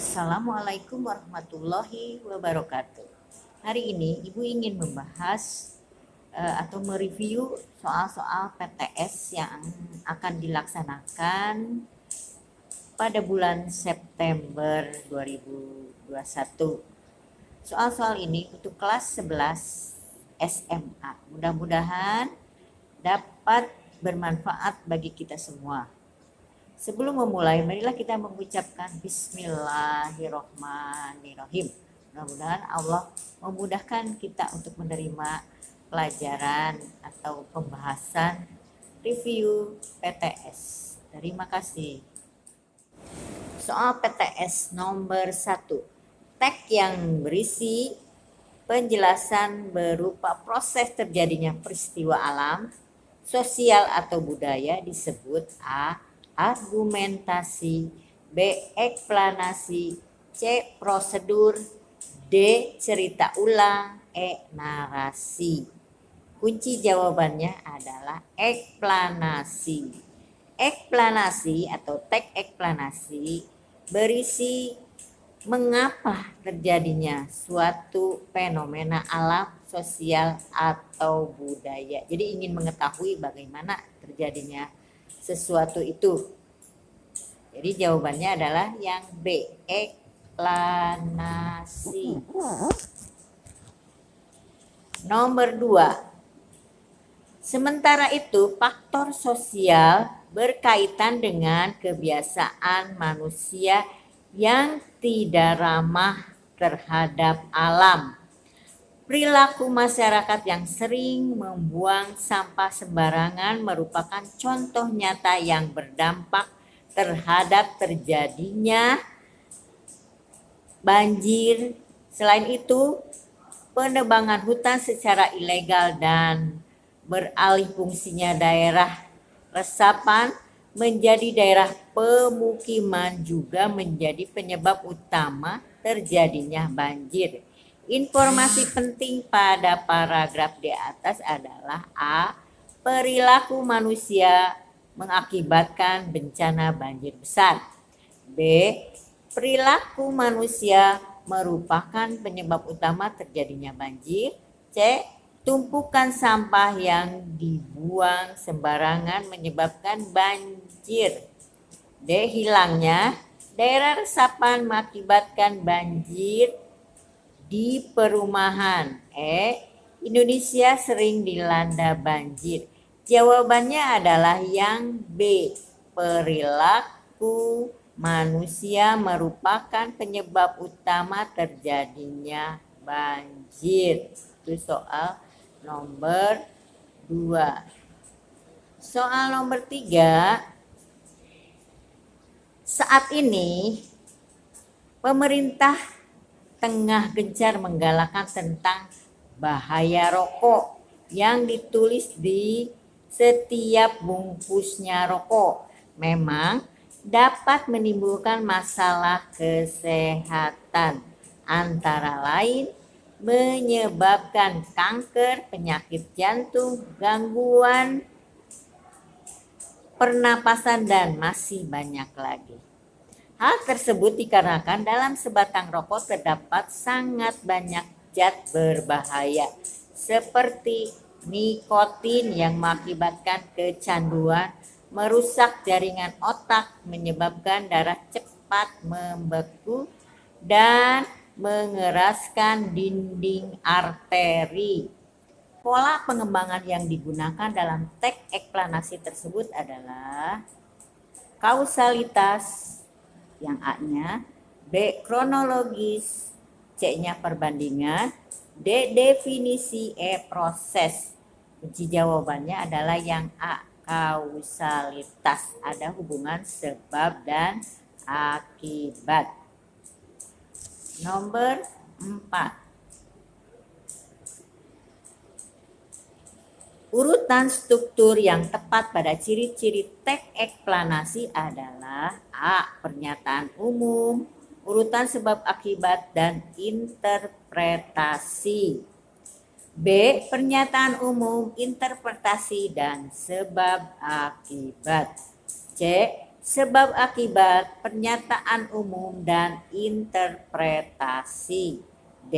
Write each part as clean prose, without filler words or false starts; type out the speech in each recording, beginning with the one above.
Assalamualaikum warahmatullahi wabarakatuh. Hari ini Ibu ingin membahas atau mereview soal-soal PTS yang akan dilaksanakan pada bulan September 2021. Soal-soal ini untuk kelas 11 SMA. Mudah-mudahan dapat bermanfaat bagi kita semua. Sebelum memulai, marilah kita mengucapkan Bismillahirrohmanirrohim. Mudah-mudahan Allah memudahkan kita untuk menerima pelajaran atau pembahasan review PTS. Terima kasih. Soal PTS nomor 1. Teks yang berisi penjelasan berupa proses terjadinya peristiwa alam, sosial atau budaya disebut A. Argumentasi, B. Eksplanasi, C. Prosedur, D. Cerita ulang, E. Narasi. Kunci jawabannya adalah eksplanasi. Eksplanasi atau teks eksplanasi berisi mengapa terjadinya suatu fenomena alam, sosial, atau budaya. Jadi ingin mengetahui bagaimana terjadinya sesuatu itu. Jadi jawabannya adalah yang B, eksplanasi. Nomor 2. Sementara itu, faktor sosial berkaitan dengan kebiasaan manusia yang tidak ramah terhadap alam. Perilaku masyarakat yang sering membuang sampah sembarangan merupakan contoh nyata yang berdampak terhadap terjadinya banjir. Selain itu, penebangan hutan secara ilegal dan beralih fungsinya daerah resapan menjadi daerah pemukiman juga menjadi penyebab utama terjadinya banjir. Informasi penting pada paragraf di atas adalah A. Perilaku manusia mengakibatkan bencana banjir besar. B. Perilaku manusia merupakan penyebab utama terjadinya banjir. C. Tumpukan sampah yang dibuang sembarangan menyebabkan banjir. D. Hilangnya daerah resapan mengakibatkan banjir di perumahan. E. Indonesia sering dilanda banjir. Jawabannya adalah yang B. Perilaku manusia merupakan penyebab utama terjadinya banjir. Itu soal nomor 2. Soal nomor 3. Saat ini pemerintah tengah gencar menggalakkan tentang bahaya rokok yang ditulis di setiap bungkusnya rokok. Memang dapat menimbulkan masalah kesehatan, antara lain menyebabkan kanker, penyakit jantung, gangguan pernapasan, dan masih banyak lagi. Hal tersebut dikarenakan dalam sebatang rokok terdapat sangat banyak zat berbahaya seperti nikotin yang mengakibatkan kecanduan, merusak jaringan otak, menyebabkan darah cepat membeku, dan mengeraskan dinding arteri. Pola pengembangan yang digunakan dalam teks eksplanasi tersebut adalah kausalitas, yang A-nya, B. Kronologis, C-nya perbandingan, D. Definisi, E. Proses. Kunci jawabannya adalah yang A. Kausalitas. Ada hubungan sebab dan akibat. Nomor 4. Urutan struktur yang tepat pada ciri-ciri teks eksplanasi adalah A. Pernyataan umum, urutan sebab akibat, dan interpretasi. B. Pernyataan umum, interpretasi, dan sebab akibat. C. sebab akibat, pernyataan umum dan interpretasi. D.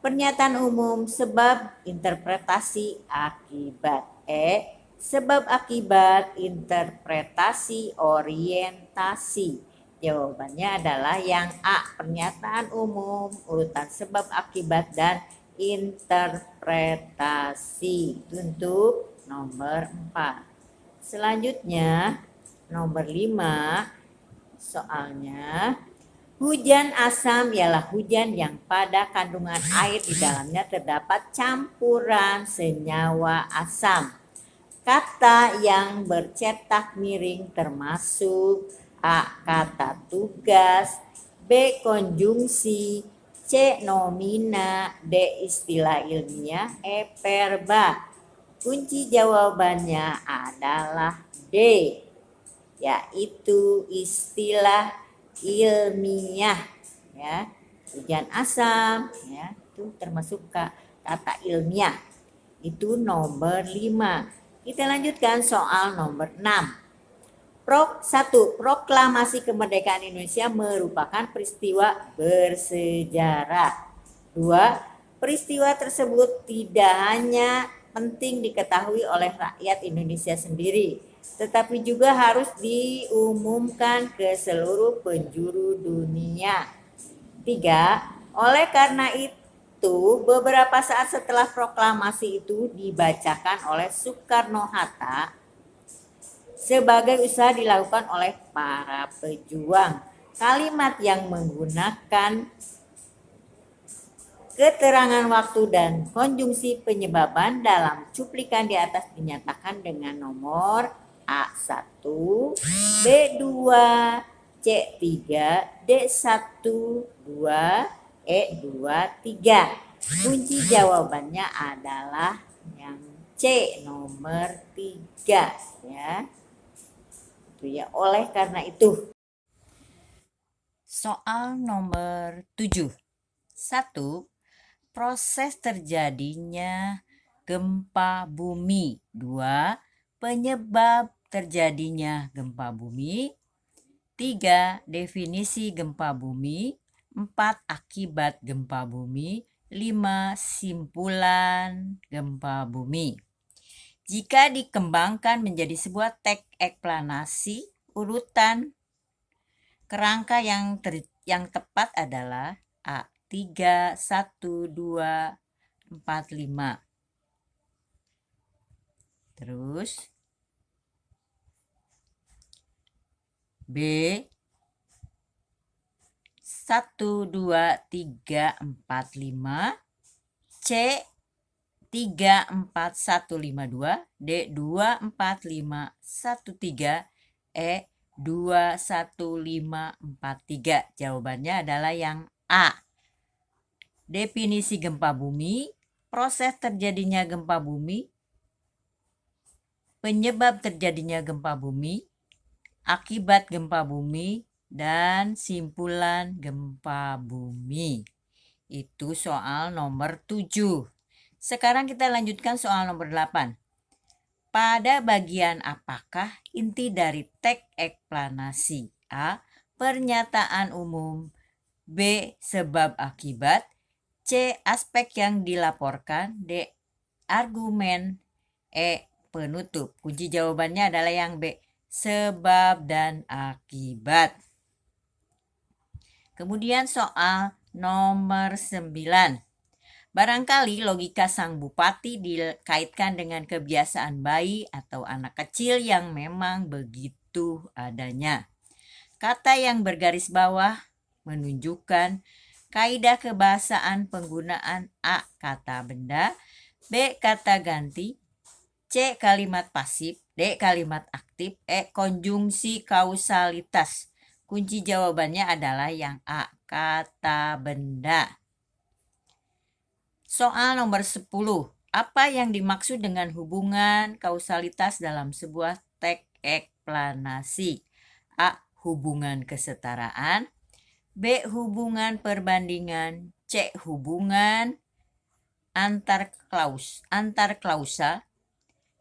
Pernyataan umum, sebab, interpretasi, akibat. E. Sebab akibat, interpretasi, orientasi. Jawabannya adalah yang A, pernyataan umum, urutan sebab akibat dan interpretasi. Itu untuk nomor 4. Selanjutnya nomor 5, soalnya hujan asam ialah hujan yang pada kandungan air di dalamnya terdapat campuran senyawa asam. Kata yang bercetak miring termasuk A. Kata tugas, B. Konjungsi, C. Nomina, D. Istilah ilmiah, E. Verba. Kunci jawabannya adalah D, yaitu istilah ilmiah. Ya, hujan asam, ya, itu termasuk kata ilmiah. Itu nomor 5. Kita lanjutkan soal nomor 6. 1. Proklamasi kemerdekaan Indonesia merupakan peristiwa bersejarah. 2. Peristiwa tersebut tidak hanya penting diketahui oleh rakyat Indonesia sendiri, tetapi juga harus diumumkan ke seluruh penjuru dunia. 3. Oleh karena itu, beberapa saat setelah proklamasi itu dibacakan oleh Soekarno-Hatta sebagai usaha dilakukan oleh para pejuang. Kalimat yang menggunakan keterangan waktu dan konjungsi penyebaban dalam cuplikan di atas dinyatakan dengan nomor A1, B2, C3, D1, 2, E2, 3. Kunci jawabannya adalah yang C, nomor 3, ya. Itu ya, oleh karena itu. Soal nomor 7. 1. Proses terjadinya gempa bumi. 2. Penyebab terjadinya gempa bumi. 3. Definisi gempa bumi. 4. Akibat gempa bumi. 5. Simpulan gempa bumi. Jika dikembangkan menjadi sebuah teks eksplanasi, urutan kerangka yang tepat adalah A. 3, 1, 2, 4, 5. Terus B. 1, 2, 3, 4, 5. C. 3, 4, 1, 5, 2. D. 2, 4, 5, 1, 3. E. 2, 1, 5, 4, 3. Jawabannya adalah yang A. Definisi gempa bumi, proses terjadinya gempa bumi, penyebab terjadinya gempa bumi, akibat gempa bumi, dan simpulan gempa bumi. Itu soal nomor 7. Sekarang kita lanjutkan soal nomor 8. Pada bagian apakah inti dari teks eksplanasi? A. Pernyataan umum. B. Sebab akibat. C. Aspek yang dilaporkan. D. Argumen. E. Penutup. Kunci jawabannya adalah yang B. Sebab dan akibat. Kemudian soal nomor 9. Barangkali logika sang bupati dikaitkan dengan kebiasaan bayi atau anak kecil yang memang begitu adanya. Kata yang bergaris bawah menunjukkan kaidah kebahasaan penggunaan A. Kata benda, B. Kata ganti, C. Kalimat pasif, D. Kalimat aktif, E. Konjungsi kausalitas. Kunci jawabannya adalah yang A. Kata benda. Soal nomor 10. Apa yang dimaksud dengan hubungan kausalitas dalam sebuah teks eksplanasi? A. Hubungan kesetaraan. B. Hubungan perbandingan. C. Hubungan antar klausa.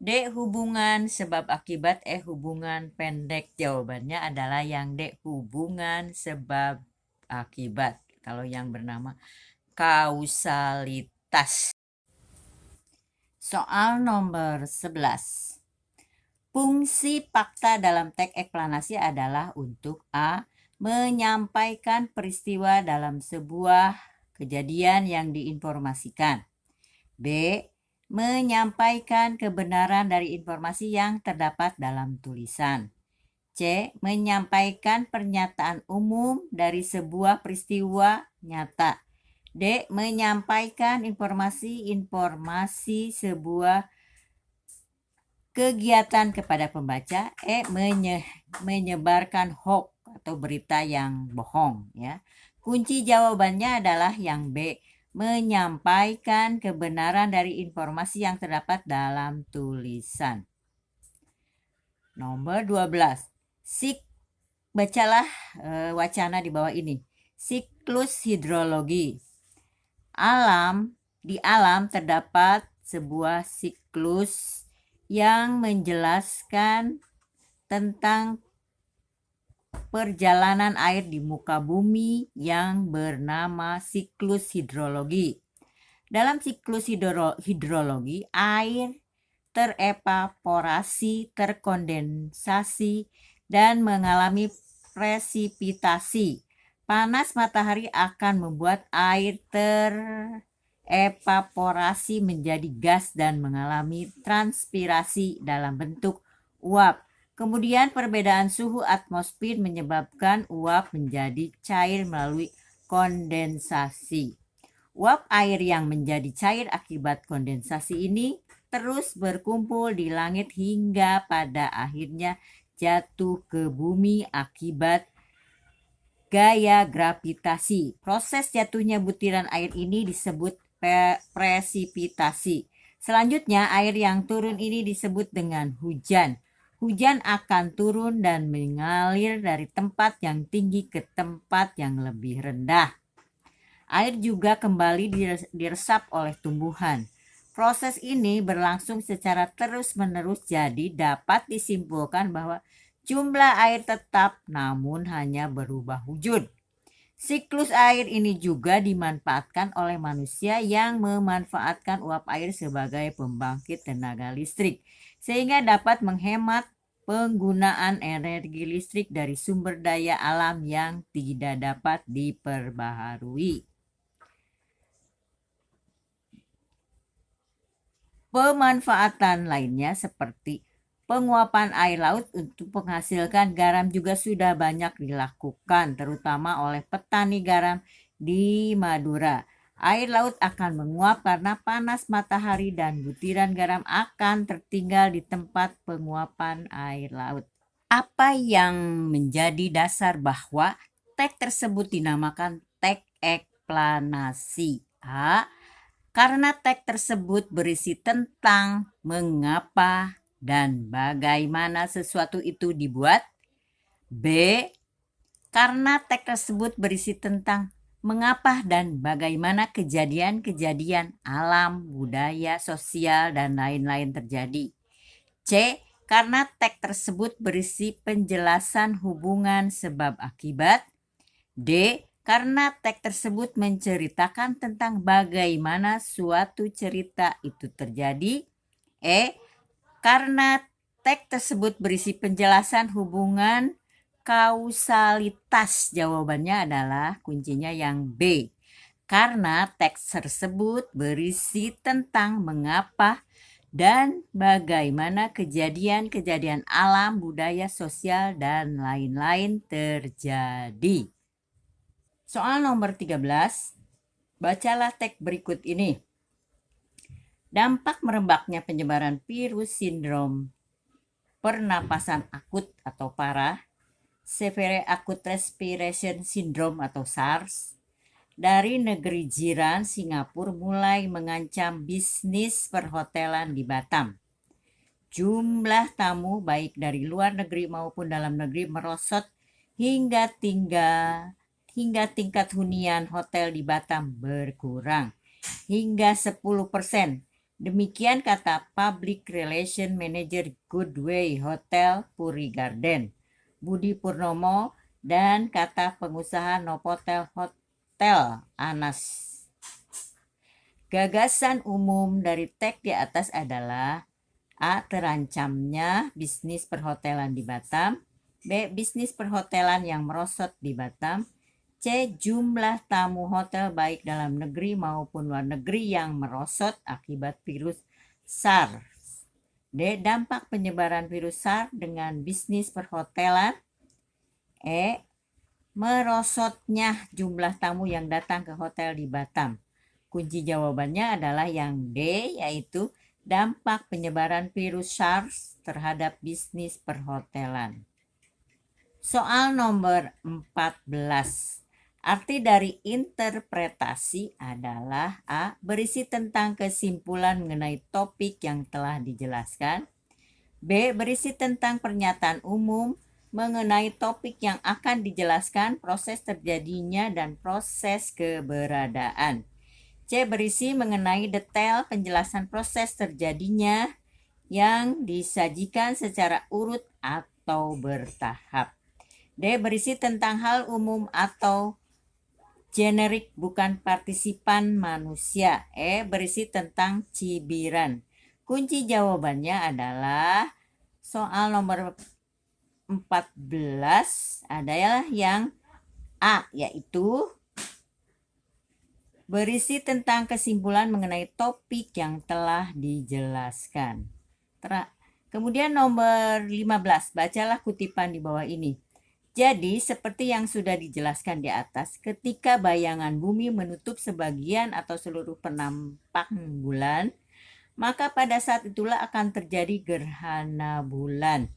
D. Hubungan sebab akibat. E. Hubungan pendek. Jawabannya adalah yang D. Hubungan sebab akibat. Kalau yang bernama kausalitas. Soal nomor 11. Fungsi fakta dalam teks eksplanasi adalah untuk A. Menyampaikan peristiwa dalam sebuah kejadian yang diinformasikan. B. Menyampaikan kebenaran dari informasi yang terdapat dalam tulisan. C. Menyampaikan pernyataan umum dari sebuah peristiwa nyata. D. Menyampaikan informasi sebuah kegiatan kepada pembaca. E. Menyebarkan hoax atau berita yang bohong, ya. Kunci jawabannya adalah yang B. Menyampaikan kebenaran dari informasi yang terdapat dalam tulisan. Nomor 12. Bacalah wacana di bawah ini. Siklus hidrologi. Di alam terdapat sebuah siklus yang menjelaskan tentang perjalanan air di muka bumi yang bernama siklus hidrologi. Dalam siklus hidrologi, air terevaporasi, terkondensasi, dan mengalami presipitasi. Panas matahari akan membuat air terevaporasi menjadi gas dan mengalami transpirasi dalam bentuk uap. Kemudian perbedaan suhu atmosfer menyebabkan uap menjadi cair melalui kondensasi. Uap air yang menjadi cair akibat kondensasi ini terus berkumpul di langit hingga pada akhirnya jatuh ke bumi akibat gaya gravitasi. Proses jatuhnya butiran air ini disebut presipitasi. Selanjutnya, air yang turun ini disebut dengan hujan. Hujan akan turun dan mengalir dari tempat yang tinggi ke tempat yang lebih rendah. Air juga kembali diresap oleh tumbuhan. Proses ini berlangsung secara terus-menerus, jadi dapat disimpulkan bahwa jumlah air tetap namun hanya berubah wujud. Siklus air ini juga dimanfaatkan oleh manusia yang memanfaatkan uap air sebagai pembangkit tenaga listrik, sehingga dapat menghemat penggunaan energi listrik dari sumber daya alam yang tidak dapat diperbaharui. Pemanfaatan lainnya seperti penguapan air laut untuk menghasilkan garam juga sudah banyak dilakukan, terutama oleh petani garam di Madura. Air laut akan menguap karena panas matahari dan butiran garam akan tertinggal di tempat penguapan air laut. Apa yang menjadi dasar bahwa teks tersebut dinamakan teks eksplanasi? A. Karena teks tersebut berisi tentang mengapa dan bagaimana sesuatu itu dibuat. B. Karena teks tersebut berisi tentang mengapa dan bagaimana kejadian-kejadian alam, budaya, sosial, dan lain-lain terjadi. C. Karena teks tersebut berisi penjelasan hubungan sebab akibat. D. Karena teks tersebut menceritakan tentang bagaimana suatu cerita itu terjadi. E. Karena teks tersebut berisi penjelasan hubungan kausalitas. Jawabannya adalah kuncinya yang B. Karena teks tersebut berisi tentang mengapa dan bagaimana kejadian-kejadian alam, budaya, sosial, dan lain-lain terjadi. Soal nomor 13, bacalah teks berikut ini. Dampak merebaknya penyebaran virus sindrom pernapasan akut atau parah, Severe Acute Respiration Syndrome atau SARS, dari negeri jiran Singapura mulai mengancam bisnis perhotelan di Batam. Jumlah tamu baik dari luar negeri maupun dalam negeri merosot hingga tingkat hunian hotel di Batam berkurang hingga 10%. Demikian kata Public Relation Manager Goodway Hotel Puri Garden, Budi Purnomo, dan kata pengusaha Novotel Hotel Anas. Gagasan umum dari tag di atas adalah A. Terancamnya bisnis perhotelan di Batam. B. Bisnis perhotelan yang merosot di Batam. C. Jumlah tamu hotel baik dalam negeri maupun luar negeri yang merosot akibat virus SARS. D. Dampak penyebaran virus SARS dengan bisnis perhotelan. E. Merosotnya jumlah tamu yang datang ke hotel di Batam. Kunci jawabannya adalah yang D, yaitu dampak penyebaran virus SARS terhadap bisnis perhotelan. Soal nomor 14. Arti dari interpretasi adalah A. Berisi tentang kesimpulan mengenai topik yang telah dijelaskan. B. Berisi tentang pernyataan umum mengenai topik yang akan dijelaskan, proses terjadinya, dan proses keberadaan. C. Berisi mengenai detail penjelasan proses terjadinya yang disajikan secara urut atau bertahap. D. Berisi tentang hal umum atau generik bukan partisipan manusia. E. Berisi tentang cibiran. Kunci jawabannya adalah soal nomor 14 adalah yang A, yaitu berisi tentang kesimpulan mengenai topik yang telah dijelaskan. Kemudian nomor 15, bacalah kutipan di bawah ini. Jadi, seperti yang sudah dijelaskan di atas, ketika bayangan bumi menutup sebagian atau seluruh penampakan bulan, maka pada saat itulah akan terjadi gerhana bulan.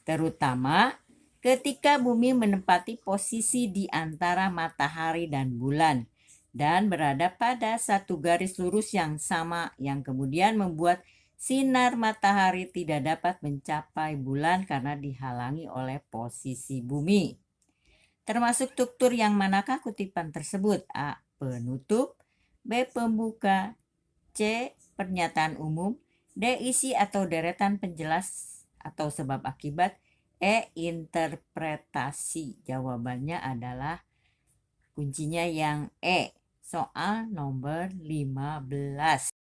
Terutama ketika bumi menempati posisi di antara matahari dan bulan dan berada pada satu garis lurus yang sama, yang kemudian membuat sinar matahari tidak dapat mencapai bulan karena dihalangi oleh posisi bumi. Termasuk struktur yang manakah kutipan tersebut? A. Penutup. B. Pembuka. C. Pernyataan umum. D. Isi atau deretan penjelas atau sebab akibat. E. Interpretasi. Jawabannya adalah kuncinya yang E. Soal nomor 15.